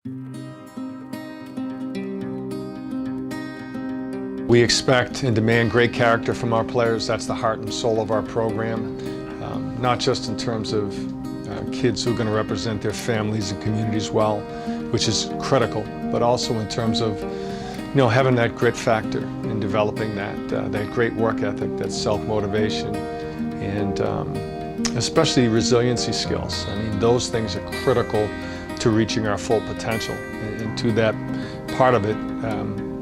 We expect and demand great character from our players. That's the heart and soul of our program, not just in terms of kids who are going to represent their families and communities well, which is critical, but also in terms of having that grit factor and developing that great work ethic, that self-motivation, and especially resiliency skills. I mean, those things are critical to reaching our full potential. And to that part of it,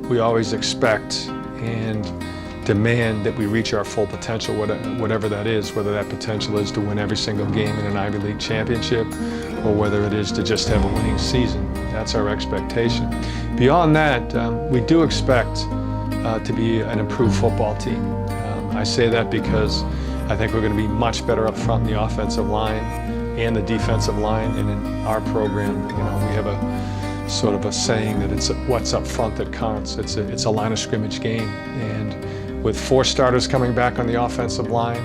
we always expect and demand that we reach our full potential, whatever that is, whether that potential is to win every single game in an Ivy League championship or whether it is to just have a winning season. That's our expectation. Beyond that, we do expect to be an improved football team. I say that because I think we're going to be much better up front in the offensive line and the defensive line. And in our program, we have a sort of a saying that it's what's up front that counts. It's a line of scrimmage game. And with 4 starters coming back on the offensive line,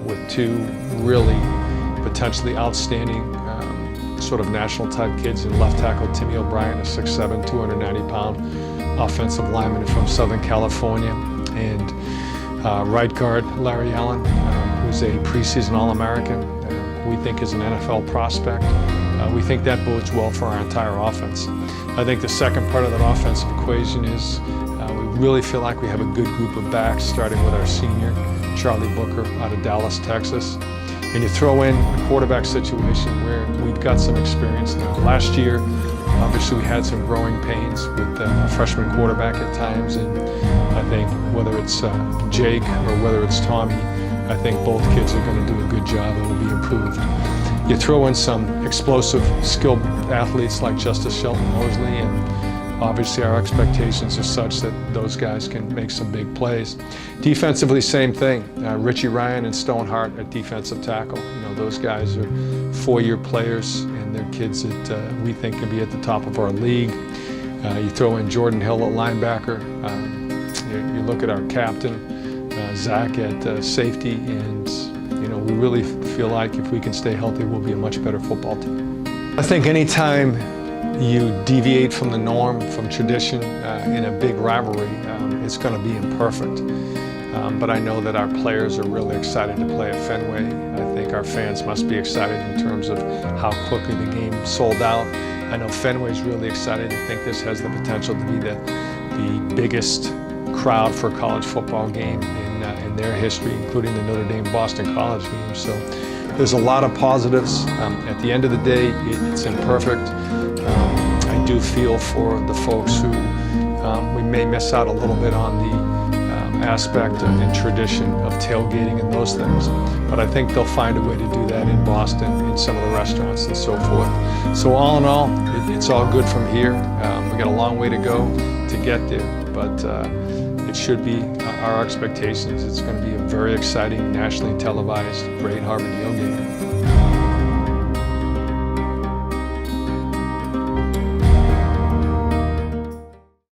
with 2 really potentially outstanding sort of national type kids in left tackle Timmy O'Brien, a 6'7", 290-pound offensive lineman from Southern California, and right guard Larry Allen, who's a preseason All-American, we think is an NFL prospect. We think that bodes well for our entire offense. I think the second part of that offensive equation is we really feel like we have a good group of backs, starting with our senior, Charlie Booker, out of Dallas, Texas. And you throw in a quarterback situation where we've got some experience now. Last year, obviously we had some growing pains with a freshman quarterback at times, and I think whether it's Jake or whether it's Tommy, I think both kids are going to do a good job and will be improved. You throw in some explosive, skilled athletes like Justice Shelton Mosley, and obviously our expectations are such that those guys can make some big plays. Defensively, same thing. Richie Ryan and Stonehart at defensive tackle. Those guys are 4-year players, and they're kids that we think can be at the top of our league. You throw in Jordan Hill at linebacker. You look at our captain, Zach, at safety, and we really feel like if we can stay healthy, we'll be a much better football team. I think anytime you deviate from the norm, from tradition, in a big rivalry, it's going to be imperfect. But I know that our players are really excited to play at Fenway. I think our fans must be excited in terms of how quickly the game sold out. I know Fenway's really excited. I think this has the potential to be the biggest crowd for a college football game in their history, including the Notre Dame-Boston College game. So there's a lot of positives. At the end of the day, it's imperfect. I do feel for the folks who we may miss out a little bit on the aspect and tradition of tailgating and those things, but I think they'll find a way to do that in Boston, in some of the restaurants and so forth. So all in all, it's all good from here. We got a long way to go to get there, but it should be our expectations. It's going to be a very exciting, nationally televised, great Harvard Yale game.